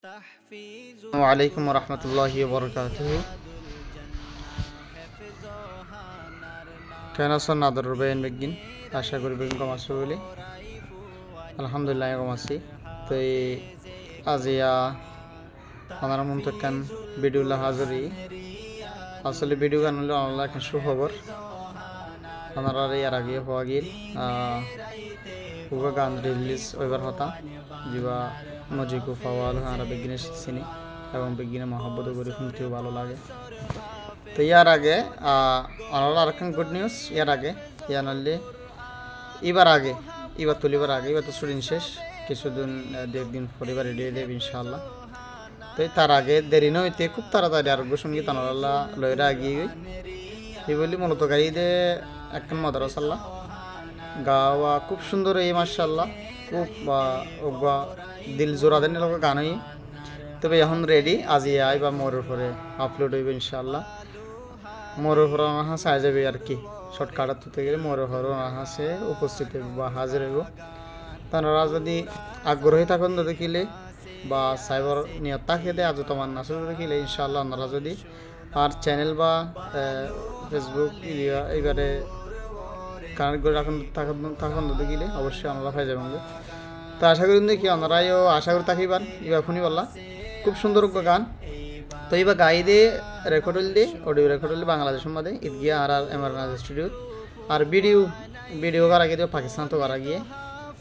আসসালামু আলাইকুম ওয়া রাহমাতুল্লাহি ওয়া বারাকাতুহু। কেন আছেন আদর বেন বেগিন? আশা করি বেগিন কম আছো বলে। আলহামদুলিল্লাহ কম আছি। তো আজিয়া আমার মন কান ভিডিওলা হাজরি আসলে ভিডিও গান হলো আল্লাহ একটা সুখবর। আপনারা এর আগে হওয়া গিল উগা গান রিলিজ ওইবার হতা জিবা মজিকু ফাওয়াল হারা বেগিনে শিখছিনি এবং বেগিনে মহব্বত করে শুনতেও ভালো লাগে। তো ইয়ার আগে আপনারা আরেকখান গুড নিউজ ইয়ার আগে ইয়া নাহলে এবার তুলিবার আগে এবার তো শুটিং শেষ, কিছুদিন দু একদিন পরিবার রেডি হয়ে দেবে ইনশাআল্লাহ। তো তার আগে দেরি নইতে খুব তাড়াতাড়ি আরোগ্য সঙ্গীত আনাল্লাহ লয়রা এগিয়ে গই এই বলি মূলত গাড়িতে একখান মাদ্রাসাল্লাহ গাওয়া খুব সুন্দর এই মাশাআল্লাহ খুব দিল জোড়া দেন লোক গান হই। তবে এখন রেডি আজি আই বা মোরের পরে আপলোড হইব ইনশাআল্লাহ। মোরের পরে হাসে আই যাবে আর কি শর্টকাট তুলতে গেলে মোরের পরে হাসে উপস্থিত হইব বা হাজির হইব। তারা যদি আগ্রহী থাকেন তো দেখিলে বা সাইবার নিয়ত থাকে দে আজ তোমার নাচুর দেখিলে ইনশাআল্লাহ আপনারা যদি আর চ্যানেল বা ফেসবুক এইবারে কানেক্ট করে থাকুন তো দেখিলে অবশ্যই আমরা পাই যাবেন। তো আশা করি দেখি আপনারাও আশা করে থাকিবার এবার শুনি বললা খুব সুন্দর গান। তো এবার গাই দিয়ে রেকর্ড হইলে অডিও রেকর্ড হইলে বাংলাদেশের মধ্যে ঈদ গিয়া আর এমআরএন স্টুডিও আর ভিডিও করা গিয়ে পাকিস্তান তো করা গিয়ে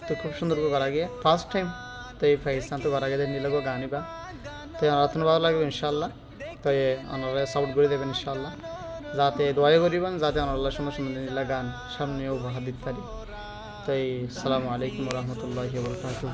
তো খুব সুন্দর করা গিয়ে ফার্স্ট টাইম। তো এই পাকিস্তান তো করা গিয়ে নিলে গান ইবা তো আমার ভালো লাগবে ইনশাআল্লাহ। তো আপনারা সাপোর্ট করে দেবেন ইনশাআল্লাহ, যাতে দোয়া করিবেন যাতে আপনারা সুন্দর সুন্দর নীলা গান সামনে উপহার দিতে পারি। তো আসসালামু আলাইকুম ওয়া রাহমাতুল্লাহি ওয়া বারাকাতুহু।